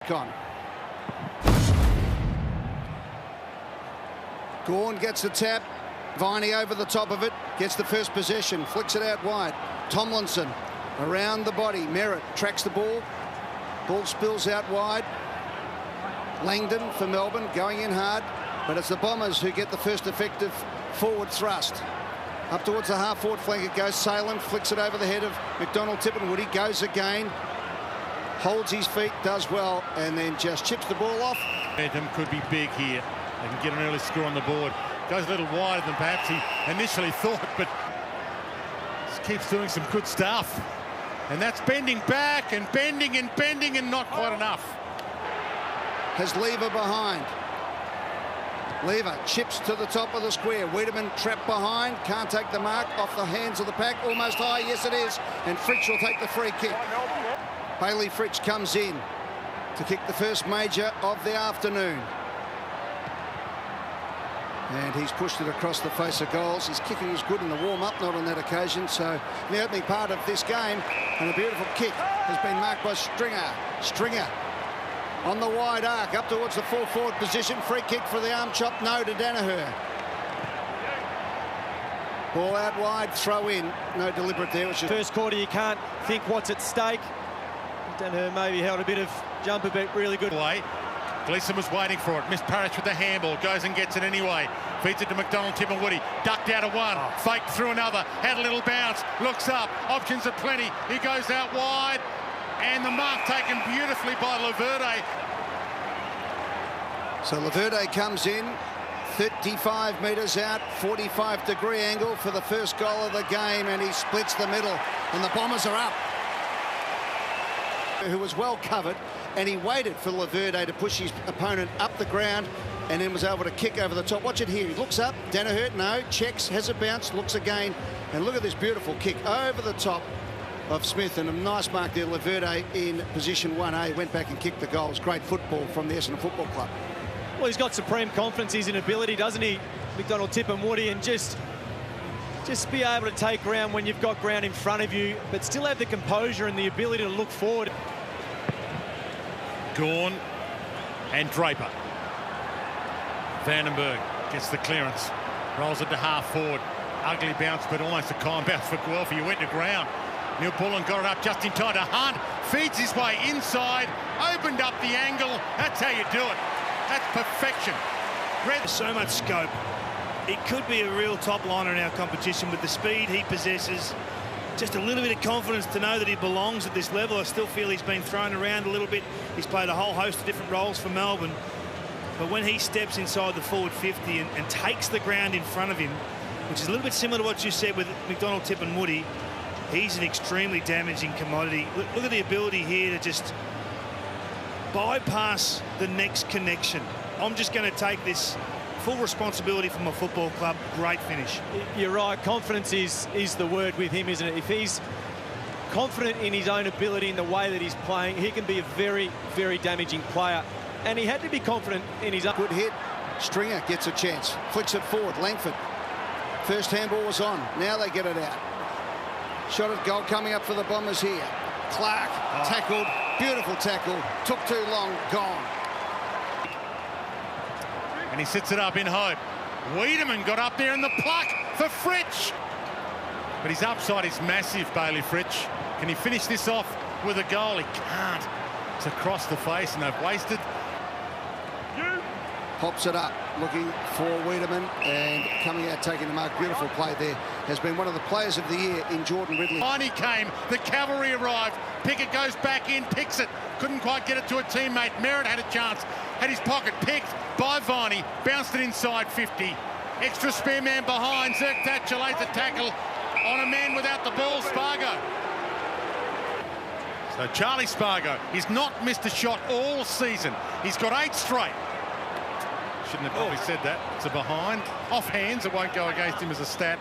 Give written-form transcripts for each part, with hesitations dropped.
On. Gawn gets the tap. Viney over the top of it. Gets the first possession. Flicks it out wide. Tomlinson around the body. Merritt tracks the ball. Ball spills out wide. Langdon for Melbourne going in hard. But it's the Bombers who get the first effective forward thrust. Up towards the half-forward flank it goes. Salem flicks it over the head of McDonald Tippenwoody. Goes again. Holds his feet, does well, and then just chips the ball off. Momentum could be big here. They can get an early score on the board. Goes a little wider than perhaps he initially thought, but just keeps doing some good stuff. And that's bending back and bending and not quite enough. Has Lever behind. Lever chips to the top of the square. Wiedemann trapped behind, can't take the mark off the hands of the pack. Almost high, yes it is. And Fritsch will take the free kick. Bailey Fritsch comes in to kick the first major of the afternoon. And he's pushed it across the face of goals. His kicking was good in the warm-up, not on that occasion. So in the opening part of this game, and a beautiful kick has been marked by Stringer. Stringer on the wide arc, up towards the full-forward position. Free kick for the arm chop, no to Danaher. Ball out wide, throw in. No deliberate there. Which is first quarter, you can't think what's at stake. Danaher maybe held a bit of jumper, but really good. Way. Gleeson was waiting for it. Missed Parrish with the handball. Goes and gets it anyway. Feeds it to McDonald Tippenwoody. Ducked out of one. Faked through another. Had a little bounce. Looks up. Options are plenty. He goes out wide. And the mark taken beautifully by Laverde. So Laverde comes in. 35 metres out. 45-degree angle for the first goal of the game. And he splits the middle. And the Bombers are up. Who was well covered, and he waited for Laverde to push his opponent up the ground and then was able to kick over the top. Watch it here. He looks up. Danaher, no. Checks, has a bounce, looks again. And look at this beautiful kick over the top of Smith. And a nice mark there. Laverde in position 1A. Went back and kicked the goals. Great football from the Essendon Football Club. Well, he's got supreme confidence. He's in ability, doesn't he, McDonald Tippenwoody? And just be able to take ground when you've got ground in front of you, but still have the composure and the ability to look forward. Gawn and Draper. Vandenberg gets the clearance. Rolls it to half forward. Ugly bounce, but almost a calm bounce for Guelph. He went to ground. Neil Pullen got it up just in time to Hunt. Feeds his way inside. Opened up the angle. That's how you do it. That's perfection. There's so much scope. It could be a real top liner in our competition with the speed he possesses. Just a little bit of confidence to know that he belongs at this level. I still feel he's been thrown around a little bit. He's played a whole host of different roles for Melbourne. But when he steps inside the forward 50 and takes the ground in front of him, which is a little bit similar to what you said with McDonald Tippenwoody, he's an extremely damaging commodity. Look at the ability here to just bypass the next connection. I'm just going to take this full responsibility for my football club. Great finish. You're right. Confidence is the word with him, isn't it? If he's confident in his own ability in the way that he's playing, he can be a very, very damaging player. And he had to be confident in his own. Good hit. Stringer gets a chance. Flicks it forward. Langford. First handball was on. Now they get it out. Shot at goal coming up for the Bombers here. Clark tackled. Beautiful tackle. Took too long. Gone. And he sits it up in hope. Wiedemann got up there in the pluck for Fritsch. But his upside is massive, Bailey Fritsch. Can he finish this off with a goal? He can't. It's across the face, and they've wasted. Pops it up, looking for Wiedemann, and coming out, taking the mark. Beautiful play there. Has been one of the players of the year in Jordan Ridley. Viney came, the cavalry arrived. Pickett goes back in, picks it. Couldn't quite get it to a teammate. Merritt had a chance, had his pocket picked by Viney, bounced it inside 50. Extra spare man behind. Zerk Thatcher lays a tackle on a man without the ball, Spargo. So Charlie Spargo, he's not missed a shot all season. He's got 8 straight. Shouldn't have probably said that. It's a behind. Off hands, it won't go against him as a stat.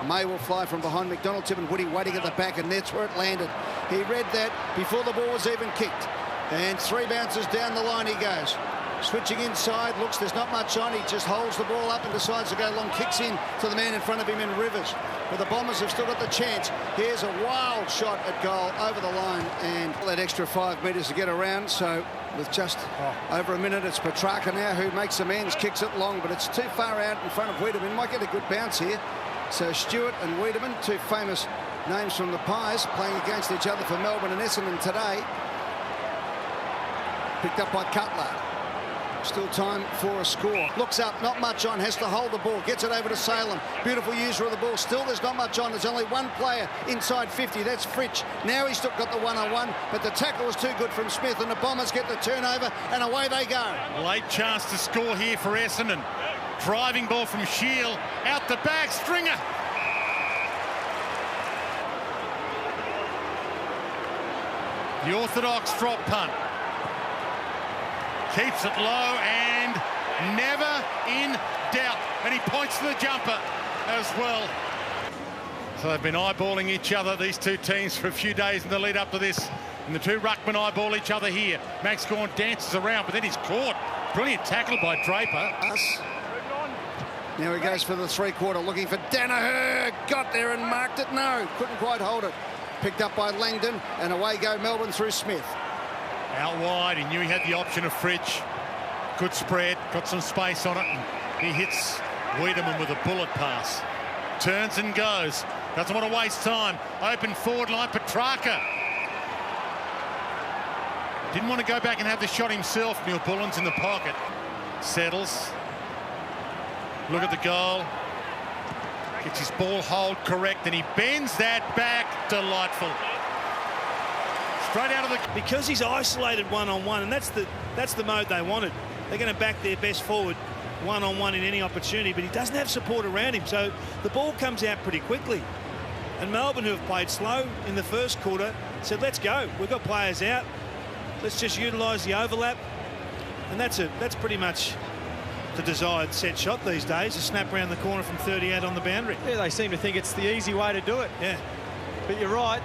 May will fly from behind. McDonald Tippenwoody waiting at the back, and that's where it landed. He read that before the ball was even kicked. And 3 bounces down the line he goes. switching inside, looks there's not much on. He just holds the ball up and decides to go long, kicks in to the man in front of him in Rivers. But the Bombers have still got the chance. Here's a wild shot at goal over the line, and that extra 5 metres to get around. So with just over a minute, it's Petrarca now who makes amends, kicks it long, but it's too far out in front of Wiedemann. Might get a good bounce here. So Stewart and Wiedemann, two famous names from the Pies, playing against each other for Melbourne and Essendon today. Picked up by Cutler. Still time for a score. Looks up, not much on, has to hold the ball, gets it over to Salem. Beautiful user of the ball. Still there's not much on. There's only one player inside 50. That's Fritsch. Now he's still got the one-on-one, but the tackle was too good from Smith, and the Bombers get the turnover, and away they go. Late chance to score here for Essendon. Driving ball from Shield. Out the back, Stringer. The orthodox drop punt. Keeps it low and never in doubt. And he points to the jumper as well. So they've been eyeballing each other, these two teams, for a few days in the lead up to this. And the two ruckmen eyeball each other here. Max Gawn dances around, but then he's caught. Brilliant tackle by Draper. Now he goes for the three-quarter, looking for Danaher. Got there and marked it. No, couldn't quite hold it. Picked up by Langdon, and away go Melbourne through Smith. Out wide, he knew he had the option of Fritsch. Good spread, got some space on it, and he hits Wiedemann with a bullet pass. Turns and goes. Doesn't want to waste time. Open forward line, Petrarca. Didn't want to go back and have the shot himself. Neil Bullen's in the pocket. Settles. Look at the goal. Gets his ball hold correct, and he bends that back. Delightful. Straight out of the... Because he's isolated one-on-one, and that's the mode they wanted. They're going to back their best forward one-on-one in any opportunity, but he doesn't have support around him, so the ball comes out pretty quickly. And Melbourne, who have played slow in the first quarter, said, let's go. We've got players out. Let's just utilise the overlap. And that's pretty much the desired set shot these days, a snap around the corner from 38 on the boundary. Yeah, they seem to think it's the easy way to do it. Yeah. But you're right,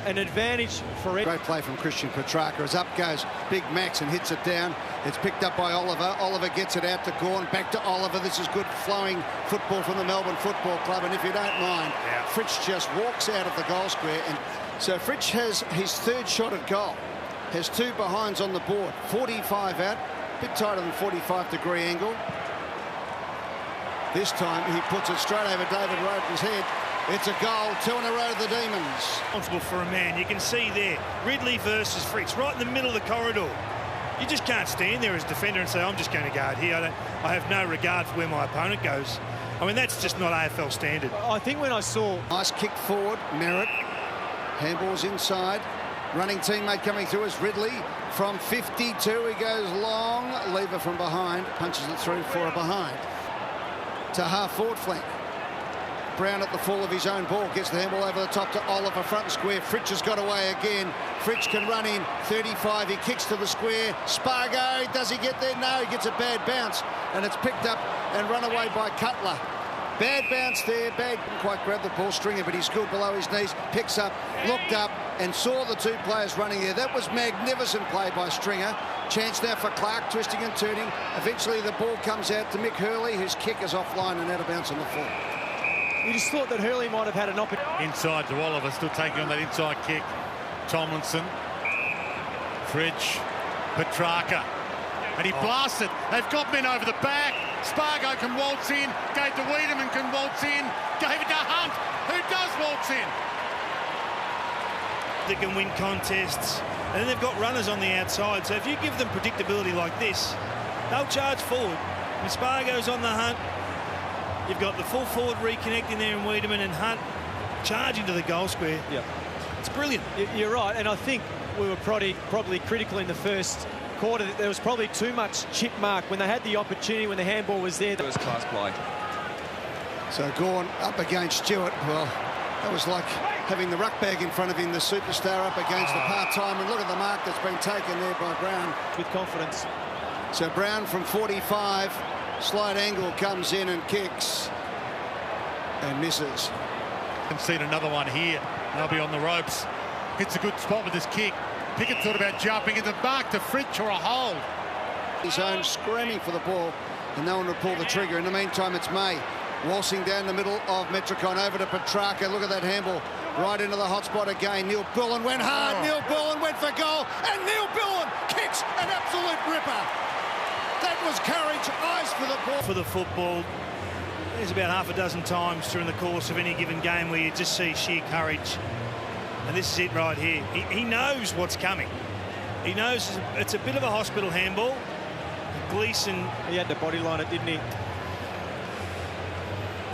an advantage for it. Great play from Christian Petrarca as up goes Big Max and hits it down. It's picked up by Oliver. Oliver gets it out to Gawn, back to Oliver. This is good flowing football from the Melbourne Football Club, and if you don't mind, Fritsch just walks out of the goal square. And so Fritsch has his third shot at goal, has two behinds on the board, 45 out, a bit tighter than 45-degree angle. This time he puts it straight over David Roden's head. It's a goal, 2 in a row to the Demons. Responsible for a man. You can see there, Ridley versus Fritsch, right in the middle of the corridor. You just can't stand there as a defender and say, I'm just going to guard here. I have no regard for where my opponent goes. I mean, that's just not AFL standard. I think when I saw... Nice kick forward, Merritt. Handball's inside. Running teammate coming through is Ridley. From 52, he goes long. Lever from behind, punches it through for a behind. To half-forward flank. Brown at the fall of his own ball, gets the handball over the top to Oliver, front and square. Fritsch has got away again. Fritsch can run in, 35, he kicks to the square. Spargo, does he get there? No, he gets a bad bounce, and it's picked up and run away by Cutler. Bad bounce there, didn't quite grab the ball, Stringer, but he's good below his knees, picks up, looked up, and saw the two players running there. That was magnificent play by Stringer. Chance now for Clark, twisting and turning. Eventually the ball comes out to Mick Hurley, whose kick is offline and out of bounds on the floor. You just thought that Hurley might have had an opportunity. Inside to Oliver, still taking on that inside kick. Tomlinson, Fritsch, Petrarca, and he blasts it. They've got men over the back. Spargo can waltz in, gave to Wiedemann, can waltz in, gave it to Hunt, who does waltz in. They can win contests, and then they've got runners on the outside, so if you give them predictability like this, they'll charge forward. When Spargo's on the hunt, you've got the full forward reconnecting there in Wiedemann, and Hunt charging to the goal square. Yeah, it's brilliant. You're right, and I think we were probably critical in the first quarter. There was probably too much chip mark when they had the opportunity, when the handball was there. First class play. So Gawn up against Stewart. Well, that was like having the ruck bag in front of him, the superstar up against the part-time, and look at the mark that's been taken there by Brown. With confidence. So Brown from 45. Slight angle, comes in and kicks and misses. Concede another one here. They'll be on the ropes. Hits a good spot with this kick. Pickett thought about jumping in the mark to Fritsch or a hold. His own screaming for the ball, and no one would pull the trigger. In the meantime, it's May waltzing down the middle of Metricon over to Petrarca. Look at that handball right into the hot spot again. Neil Bullen went hard. Neil Bullen went for goal, and Neil Bullen kicks an absolute ripper. That was courage. Eyes for the ball. For the football, there's about half a dozen times during the course of any given game where you just see sheer courage. And this is it right here. He knows what's coming. He knows it's a bit of a hospital handball. Gleeson... He had to body line it, didn't he?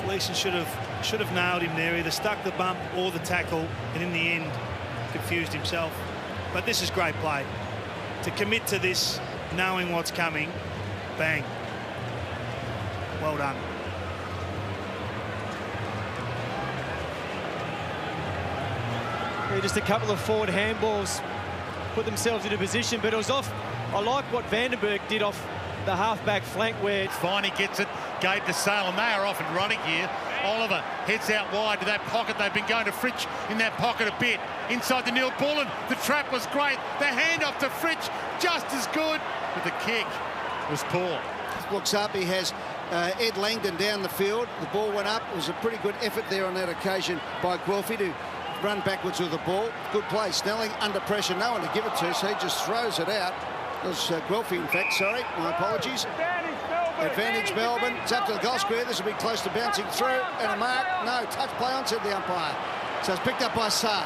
Gleeson should have nailed him there, either stuck the bump or the tackle, and in the end confused himself. But this is great play. To commit to this, knowing what's coming, bang. Well done. Yeah, just a couple of forward handballs put themselves into position, but it was off. I like what Vandenberg did off the half-back flank where... Finey gets it, gave to Sale, and they are off and running here. Oliver heads out wide to that pocket. They've been going to Fritsch in that pocket a bit. Inside to Neil Bullen. The trap was great. The handoff to Fritsch, just as good. But the kick was poor. Looks up, he has Ed Langdon down the field. The ball went up. It was a pretty good effort there on that occasion by Guelphy to run backwards with the ball. Good play. Snelling under pressure, no one to give it to, so he just throws it out. It was Guelphy, in fact, sorry, my apologies. Advantage Melbourne. It's up to the goal square. This will be close to bouncing through. And a mark. No, touch play on, said the umpire. So it's picked up by Sard.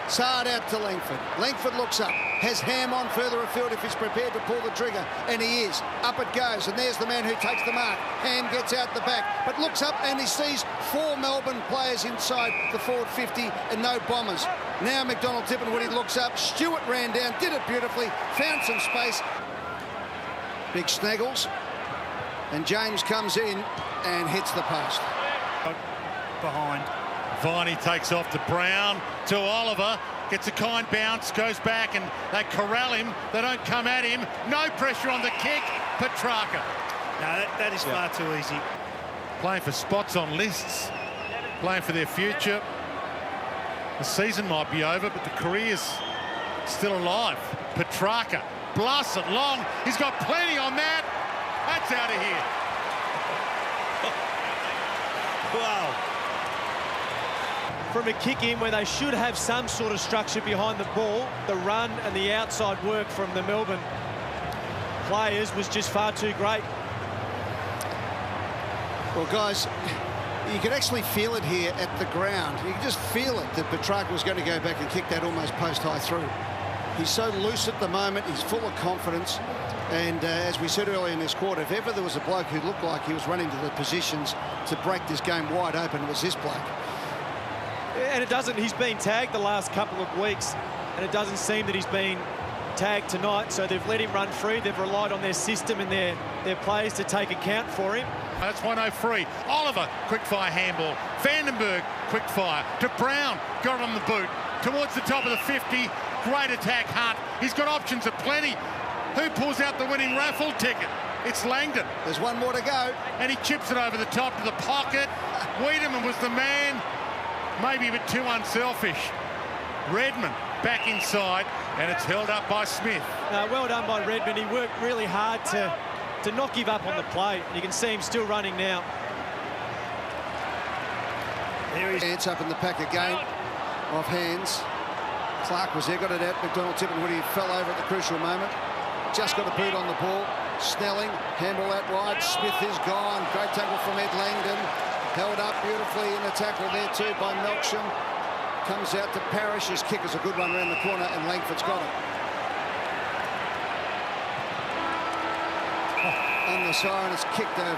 Sard out to Langford. Langford looks up. Has Ham on further afield if he's prepared to pull the trigger. And he is. Up it goes. And there's the man who takes the mark. Ham gets out the back. But looks up and he sees 4 Melbourne players inside the forward 50 and no Bombers. Now McDonald Tippin, when he looks up, Stewart ran down, did it beautifully, found some space. Big Snaggles. And James comes in and hits the post. Behind. Viney takes off to Brown, to Oliver, gets a kind bounce, goes back, and they corral him. They don't come at him. No pressure on the kick. Petrarca. No, that is far too easy. Playing for spots on lists, playing for their future. The season might be over, but the career's still alive. Petrarca blasts it long. He's got plenty on that. That's out of here. Wow. From a kick in where they should have some sort of structure behind the ball, the run and the outside work from the Melbourne players was just far too great. Well, guys, you could actually feel it here at the ground. You could just feel it that Petrarca was going to go back and kick that almost post-high through. He's so loose at the moment. He's full of confidence. And as we said earlier in this quarter, if ever there was a bloke who looked like he was running to the positions to break this game wide open, it was this bloke. And it doesn't, he's been tagged the last couple of weeks, and it doesn't seem that he's been tagged tonight, so they've let him run free. They've relied on their system and their players to take account for him. That's 103. Oliver, quick-fire handball. Vandenberg, quick-fire. To Brown, got it on the boot. Towards the top of the 50. Great attack, Hunt. He's got options at plenty. Who pulls out the winning raffle ticket? It's Langdon. There's one more to go. And he chips it over the top to the pocket. Wiedemann was the man. Maybe a bit too unselfish. Redmond back inside, and it's held up by Smith. Well done by Redmond. He worked really hard to not give up on the play. You can see him still running now. There he is. Hands up in the pack again. Off hands. Clark was there, got it out. McDonald Tippin when he fell over at the crucial moment. Just got a boot on the ball. Snelling, handball out wide. Smith is gone. Great tackle from Ed Langdon. Held up beautifully in the tackle there too by Melksham. Comes out to Parrish. His kick is a good one around the corner, and Langford's got it. On the siren, it's kicked over.